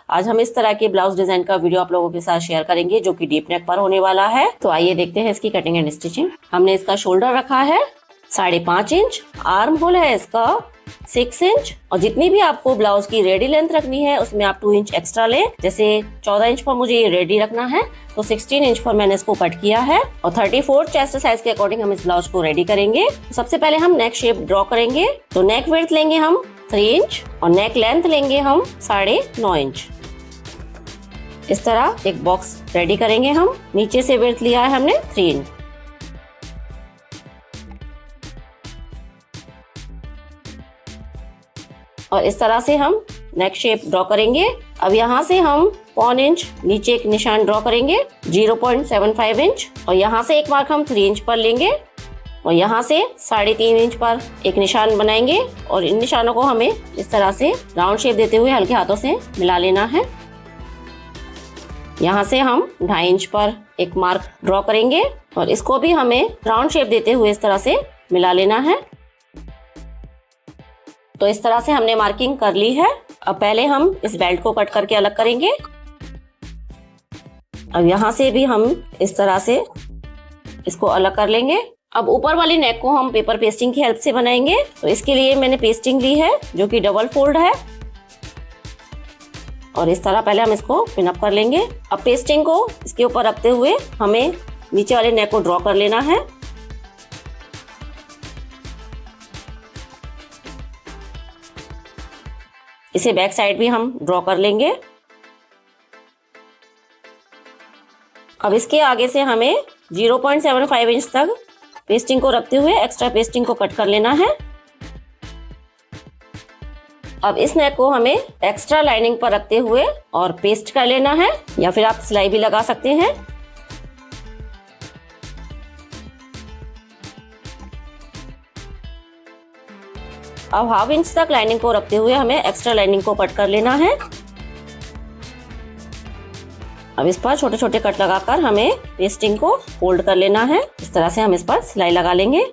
आज हम इस तरह के ब्लाउज डिजाइन का वीडियो आप लोगों के साथ शेयर करेंगे जो कि डीप नेक पर होने वाला है। तो आइए देखते हैं इसकी कटिंग एंड स्टिचिंग। हमने इसका शोल्डर रखा है 5.5 इंच, आर्म होल है इसका 6 इंच और जितनी भी आपको ब्लाउज की रेडी लेंथ रखनी है उसमें आप 2 इंच एक्स्ट्रा लें। जैसे 14 इंच पर मुझे ये रेडी रखना है तो 16 इंच पर मैंने इसको कट किया है और 34 चेस्ट साइज के अकॉर्डिंग हम इस ब्लाउज को रेडी करेंगे। सबसे पहले हम नेक शेप ड्रॉ करेंगे। तो नेक विड्थ लेंगे हम 3 इंच और नेक लेंथ लेंगे हम 9.5 इंच। इस तरह एक बॉक्स रेडी करेंगे हम। नीचे से विड्थ लिया है हमने 3 इंच। और इस तरह से हम नेक शेप ड्रॉ करेंगे। अब यहाँ से हम 1 इंच नीचे एक निशान ड्रॉ करेंगे 0.75 इंच और यहाँ से एक मार्क हम 3 इंच पर लेंगे और यहाँ से 3.5 इंच पर एक निशान बनाएंगे और इन निशानों को हमें इस तरह से राउंड शेप देते हुए हल्के हाथों से मिला लेना है। यहाँ से हम 2.5 इंच पर एक मार्क ड्रॉ करेंगे और इसको भी हमें राउंड शेप देते हुए इस तरह से मिला लेना है। तो इस तरह से हमने मार्किंग कर ली है। अब पहले हम इस बेल्ट को कट करके अलग करेंगे। अब यहाँ से भी हम इस तरह से इसको अलग कर लेंगे। अब ऊपर वाली नेक को हम पेपर पेस्टिंग की हेल्प से बनाएंगे। तो इसके लिए मैंने पेस्टिंग ली है जो कि डबल फोल्ड है और इस तरह पहले हम इसको पिन अप कर लेंगे। अब पेस्टिंग को इसके ऊपर रखते हुए हमें नीचे वाले नेक को ड्रॉ कर लेना है। इसे बैक साइड भी हम ड्रॉ कर लेंगे। अब इसके आगे से हमें 0.75 इंच तक पेस्टिंग को रखते हुए एक्स्ट्रा पेस्टिंग को कट कर लेना है। अब इस नेक को हमें एक्स्ट्रा लाइनिंग पर रखते हुए और पेस्ट कर लेना है या फिर आप सिलाई भी लगा सकते हैं। अब 1/2 इंच तक लाइनिंग को रखते हुए हमें एक्स्ट्रा लाइनिंग को कट कर लेना है। अब इस पर छोटे छोटे कट लगाकर हमें पेस्टिंग को फोल्ड कर लेना है। इस तरह से हम इस पर सिलाई लगा लेंगे।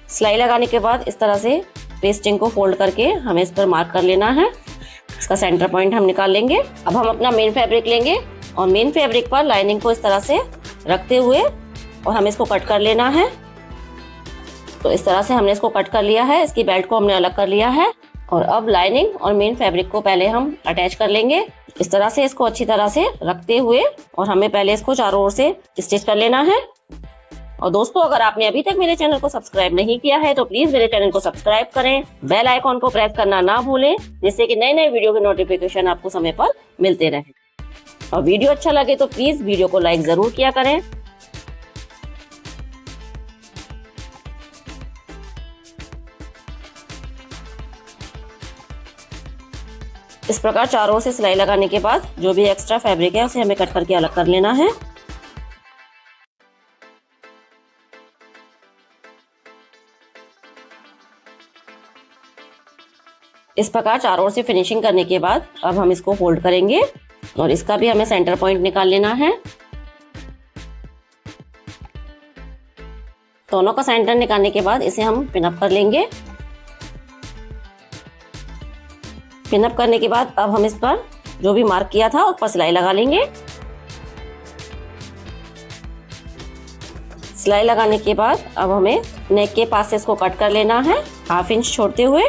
सिलाई लगाने के बाद इस तरह से पेस्टिंग को फोल्ड करके हमें इस पर मार्क कर लेना है। इसका सेंटर पॉइंट हम निकाल लेंगे। अब हम अपना मेन फैब्रिक लेंगे और मेन फैब्रिक पर लाइनिंग को इस तरह से रखते हुए और हमें इसको कट कर लेना है। तो इस तरह से हमने इसको कट कर लिया है। इसकी बेल्ट को हमने अलग कर लिया है और अब लाइनिंग और मेन फैब्रिक को पहले हम अटैच कर लेंगे। इस तरह से इसको अच्छी तरह से रखते हुए और हमें पहले इसको चारों ओर से स्टिच कर लेना है। और दोस्तों, अगर आपने अभी तक मेरे चैनल को सब्सक्राइब नहीं किया है तो प्लीज मेरे चैनल को सब्सक्राइब करें, बेल आइकॉन को प्रेस करना ना भूलें जिससे कि नए नए वीडियो के नोटिफिकेशन आपको समय पर मिलते रहे। और वीडियो अच्छा लगे तो प्लीज वीडियो को लाइक जरूर किया करें। इस प्रकार चारों ओर से सिलाई लगाने के बाद जो भी एक्स्ट्रा फैब्रिक है उसे हमें कट करके अलग कर लेना है। इस प्रकार चारों ओर से फिनिशिंग करने के बाद अब हम इसको फोल्ड करेंगे और इसका भी हमें सेंटर पॉइंट निकाल लेना है। दोनों का सेंटर निकालने के बाद इसे हम पिन अप कर लेंगे। पिन अप करने के बाद अब हम इस पर जो भी मार्क किया था उस पर सिलाई लगा लेंगे। सिलाई लगाने के बाद अब हमें नेक के पास से इसको कट कर लेना है 1/2 इंच छोड़ते हुए।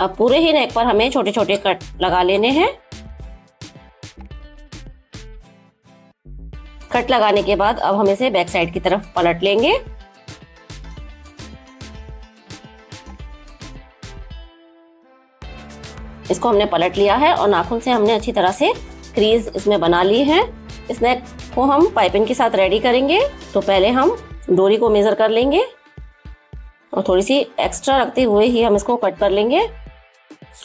अब पूरे ही नेक पर हमें छोटे छोटे कट लगा लेने हैं। कट लगाने के बाद अब हम इसे बैक साइड की तरफ पलट लेंगे। इसको हमने पलट लिया है और नाखून से हमने अच्छी तरह से क्रीज इसमें बना ली है। इस नेक को हम पाइपिंग के साथ रेडी करेंगे। तो पहले हम डोरी को मेजर कर लेंगे और थोड़ी सी एक्स्ट्रा रखते हुए ही हम इसको कट कर लेंगे।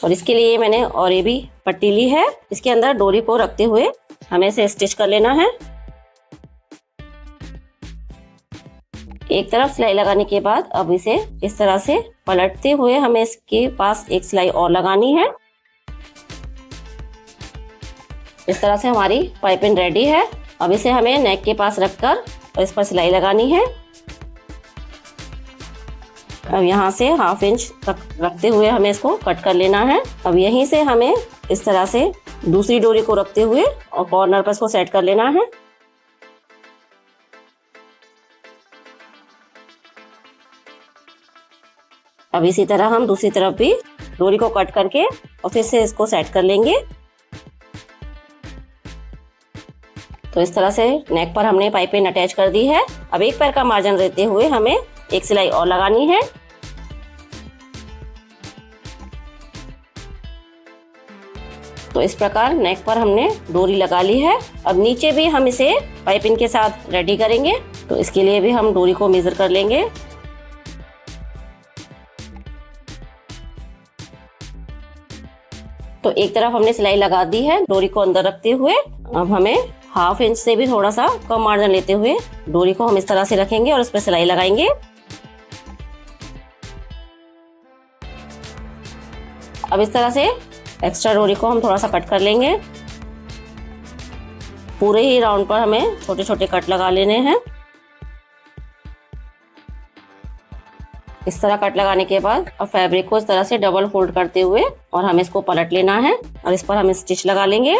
और इसके लिए मैंने और ये भी पट्टी ली है। इसके अंदर डोरी को रखते हुए हमें इसे स्टिच कर लेना है। एक तरफ सिलाई लगाने के बाद अब इसे इस तरह से पलटते हुए हमें इसके पास एक सिलाई और लगानी है। इस तरह से हमारी पाइपिंग रेडी है। अब इसे हमें नेक के पास रखकर और इस पर सिलाई लगानी है। अब यहाँ से 1/2 इंच तक रखते हुए हमें इसको कट कर लेना है। अब यहीं से हमें इस तरह से दूसरी डोरी को रखते हुए और कॉर्नर पर इसको सेट कर लेना है। अब इसी तरह हम दूसरी तरफ भी डोरी को कट करके और फिर से इसको सेट कर लेंगे। तो इस तरह से नेक पर हमने पाइपिंग अटैच कर दी है। अब एक पैर का मार्जिन रहते हुए हमें एक सिलाई और लगानी है। तो इस प्रकार नेक पर हमने डोरी लगा ली है। अब नीचे भी हम इसे पाइपिंग के साथ रेडी करेंगे। तो इसके लिए भी हम डोरी को मेजर कर लेंगे। तो एक तरफ हमने सिलाई लगा दी है डोरी को अंदर रखते हुए। अब हमें 1/2 इंच से भी थोड़ा सा कम मार्जिन लेते हुए डोरी को हम इस तरह से रखेंगे और इस पर सिलाई लगाएंगे। अब इस तरह से एक्स्ट्रा डोरी को हम थोड़ा सा कट कर लेंगे। पूरे ही राउंड पर हमें छोटे छोटे कट लगा लेने हैं। इस तरह कट लगाने के बाद अब फैब्रिक को इस तरह से डबल फोल्ड करते हुए और हमें इसको पलट लेना है और इस पर हम स्टिच लगा लेंगे।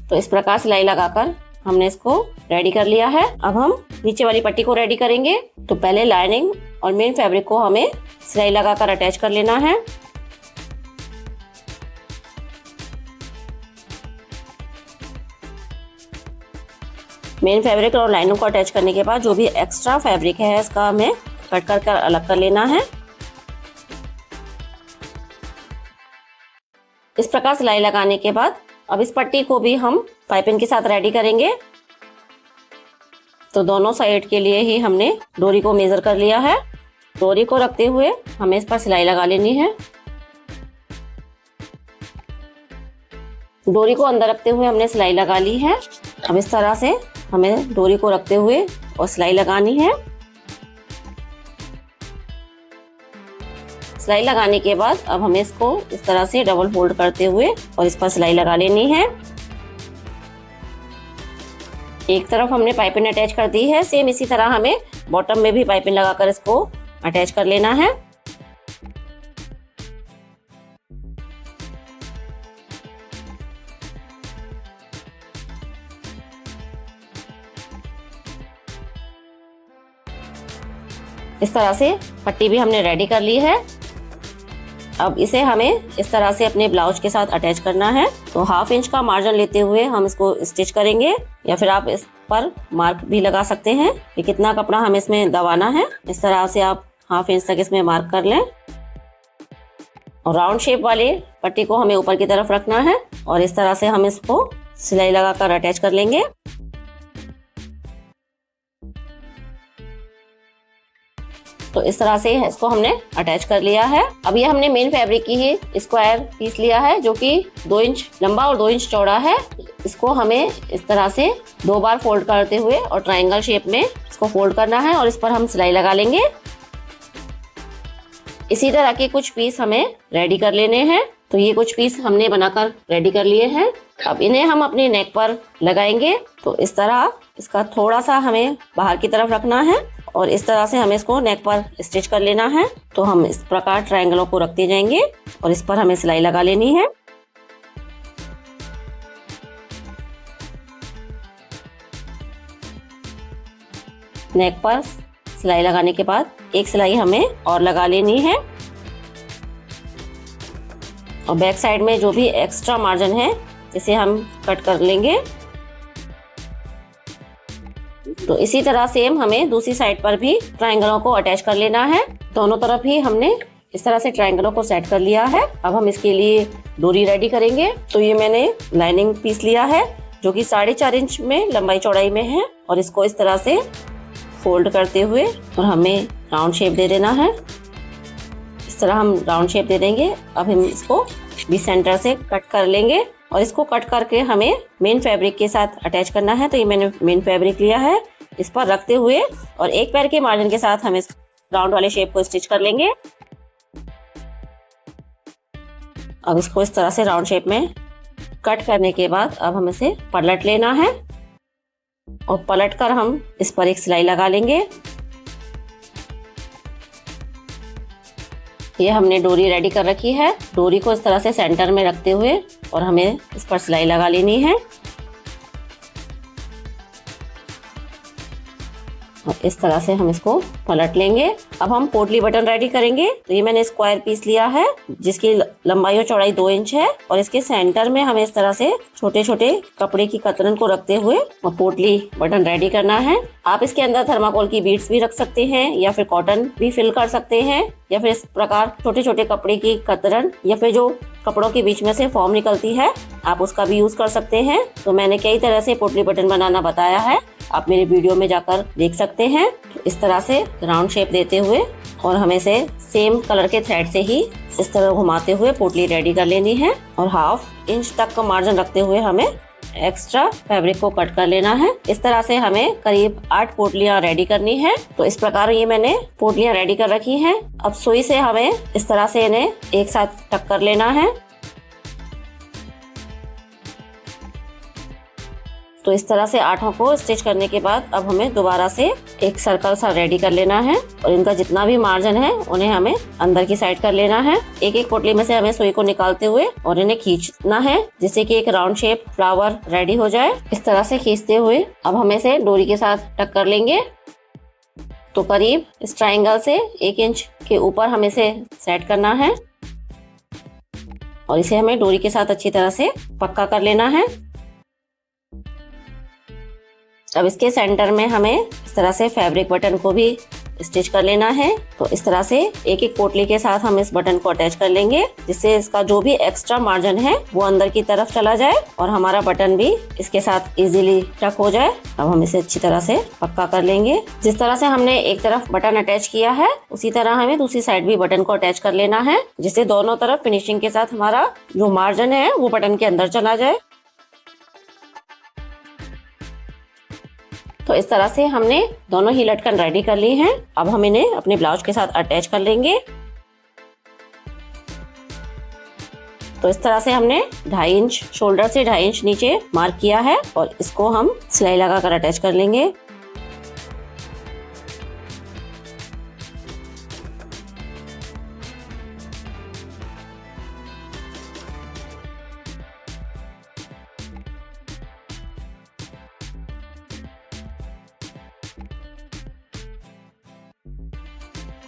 तो इस प्रकार सिलाई लगाकर हमने इसको रेडी कर लिया है। अब हम नीचे वाली पट्टी को रेडी करेंगे। तो पहले लाइनिंग और मेन फैब्रिक को हमें सिलाई लगाकर अटैच कर लेना है। मेन फैब्रिक और लाइनिंग को अटैच करने के बाद जो भी एक्स्ट्रा फैब्रिक है इसका हमें कट कर अलग कर लेना है। इस प्रकार सिलाई लगाने के बाद अब इस पट्टी को भी हम पाइपिंग के साथ रेडी करेंगे। तो दोनों साइड के लिए ही हमने डोरी को मेजर कर लिया है। डोरी को रखते हुए हमें इस पर सिलाई लगा लेनी है। डोरी को अंदर रखते हुए हमने सिलाई लगा ली है। अब इस तरह से हमें डोरी को रखते हुए और सिलाई लगानी है। सिलाई लगाने के बाद अब हमें इसको इस तरह से डबल फोल्ड करते हुए और इस पर सिलाई लगा लेनी है। एक तरफ हमने पाइपिंग अटैच कर दी है। सेम इसी तरह हमें बॉटम में भी पाइपिंग लगाकर इसको अटैच कर लेना है। इस तरह से पट्टी भी हमने रेडी कर ली है। अब इसे हमें इस तरह से अपने ब्लाउज के साथ अटैच करना है। तो 1/2 इंच का मार्जिन लेते हुए हम इसको स्टिच करेंगे, या फिर आप इस पर मार्क भी लगा सकते हैं कि कितना कपड़ा हमें इसमें दबाना है। इस तरह से आप 1/2 इंच तक इसमें मार्क कर लें। और राउंड शेप वाले पट्टी को हमें ऊपर की तरफ रखना है और इस तरह से हम इसको सिलाई लगाकर अटैच कर लेंगे। तो इस तरह से इसको हमने अटैच कर लिया है। अब ये हमने मेन फैब्रिक की ही स्क्वायर पीस लिया है जो कि 2 इंच लंबा और 2 इंच चौड़ा है। इसको हमें इस तरह से 2 बार फोल्ड करते हुए और ट्रायंगल शेप में इसको फोल्ड करना है और इस पर हम सिलाई लगा लेंगे। इसी तरह के कुछ पीस हमें रेडी कर लेने हैं। तो ये कुछ पीस हमने बनाकर रेडी कर लिए हैं। अब इन्हें हम अपने नेक पर लगाएंगे। तो इस तरह इसका थोड़ा सा हमें बाहर की तरफ रखना है और इस तरह से हमें इसको नेक पर स्टिच कर लेना है। तो हम इस प्रकार ट्रायंगलों को रखते जाएंगे और इस पर हमें सिलाई लगा लेनी है। नेक पर सिलाई लगाने के बाद एक सिलाई हमें और लगा लेनी है और बैक साइड में जो भी एक्स्ट्रा मार्जिन है इसे हम कट कर लेंगे। तो इसी तरह सेम हमें दूसरी साइड पर भी ट्रायंगलों को अटैच कर लेना है। दोनों तरफ ही हमने इस तरह से ट्रायंगलों को सेट कर लिया है। अब हम इसके लिए डोरी रेडी करेंगे। तो ये मैंने लाइनिंग पीस लिया है जो कि 4.5 इंच में लंबाई चौड़ाई में है और इसको इस तरह से फोल्ड करते हुए और हमें राउंड शेप दे देना है। इस तरह हम राउंड शेप दे देंगे। अब हम इसको भी सेंटर से कट कर लेंगे और इसको कट करके हमें मेन फैब्रिक के साथ अटैच करना है। तो ये मैंने मेन फैब्रिक लिया है, इस पर रखते हुए और एक पैर के मार्जिन के साथ हम इस राउंड वाले शेप को स्टिच कर लेंगे। अब इसको इस तरह से राउंड शेप में कट करने के बाद अब हम इसे पलट लेना है और पलट कर हम इस पर एक सिलाई लगा लेंगे। ये हमने डोरी रेडी कर रखी है। डोरी को इस तरह से सेंटर में रखते हुए और हमें इस पर सिलाई लगा लेनी है और इस तरह से हम इसको पलट लेंगे। अब हम पोटली बटन रेडी करेंगे। तो ये मैंने स्क्वायर पीस लिया है जिसकी लंबाई और चौड़ाई 2 इंच है और इसके सेंटर में हमें इस तरह से छोटे छोटे कपड़े की कतरन को रखते हुए और पोटली बटन रेडी करना है। आप इसके अंदर थर्माकोल की बीड्स भी रख सकते हैं या फिर कॉटन भी फिल कर सकते हैं या फिर इस प्रकार छोटे छोटे कपड़े की कतरन या फिर जो कपड़ों के बीच में से फॉर्म निकलती है आप उसका भी यूज कर सकते हैं। तो मैंने कई तरह से पोटली बटन बनाना बताया है, आप मेरे वीडियो में जाकर देख सकते हैं। इस तरह से राउंड शेप देते हुए और हमें से सेम कलर के थ्रेड से ही इस तरह घुमाते हुए पोटली रेडी कर लेनी है और 1/2 इंच तक का मार्जिन रखते हुए हमें एक्स्ट्रा फैब्रिक को कट कर लेना है। इस तरह से हमें करीब 8 पोटलियां रेडी करनी है। तो इस प्रकार ये मैंने पोटलियां रेडी कर रखी हैं। अब सुई से हमें इस तरह से इन्हें एक साथ टक कर लेना है। तो इस तरह से 8 को स्टिच करने के बाद अब हमें दोबारा से एक सर्कल सा रेडी कर लेना है और इनका जितना भी मार्जिन है उन्हें हमें अंदर की साइड कर लेना है। एक एक पोटली में से हमें सुई को निकालते हुए और इन्हें खींचना है जिससे कि एक राउंड शेप फ्लावर रेडी हो जाए। इस तरह से खींचते हुए अब हम इसे डोरी के साथ टक कर लेंगे। तो करीब इस ट्रायंगल से 1 इंच के ऊपर हमें इसे सेट करना है और इसे हमें डोरी के साथ अच्छी तरह से पक्का कर लेना है। अब इसके सेंटर में हमें इस तरह से फैब्रिक बटन को भी स्टिच कर लेना है। तो इस तरह से एक एक पोटली के साथ हम इस बटन को अटैच कर लेंगे जिससे इसका जो भी एक्स्ट्रा मार्जिन है वो अंदर की तरफ चला जाए और हमारा बटन भी इसके साथ इजीली टक हो जाए। अब हम इसे अच्छी तरह से पक्का कर लेंगे। जिस तरह से हमने एक तरफ बटन अटैच किया है उसी तरह हमें दूसरी साइड भी बटन को अटैच कर लेना है जिससे दोनों तरफ फिनिशिंग के साथ हमारा जो मार्जिन है वो बटन के अंदर चला जाए। तो इस तरह से हमने दोनों ही लटकन रेडी कर ली हैं। अब हम इन्हें अपने ब्लाउज के साथ अटैच कर लेंगे। तो इस तरह से हमने 2.5 इंच शोल्डर से 2.5 इंच नीचे मार्क किया है और इसको हम सिलाई लगाकर अटैच कर लेंगे।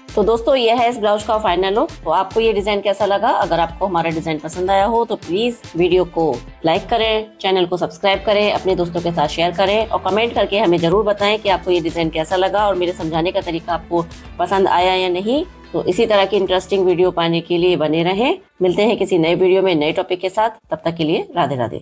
तो दोस्तों ये है इस ब्लाउज का फाइनल लुक। तो आपको ये डिजाइन कैसा लगा? अगर आपको हमारा डिजाइन पसंद आया हो तो प्लीज वीडियो को लाइक करें, चैनल को सब्सक्राइब करें, अपने दोस्तों के साथ शेयर करें और कमेंट करके हमें जरूर बताएं कि आपको ये डिजाइन कैसा लगा और मेरे समझाने का तरीका आपको पसंद आया या नहीं। तो इसी तरह की इंटरेस्टिंग वीडियो पाने के लिए बने रहें। मिलते हैं किसी नए वीडियो में नए टॉपिक के साथ। तब तक के लिए राधे राधे।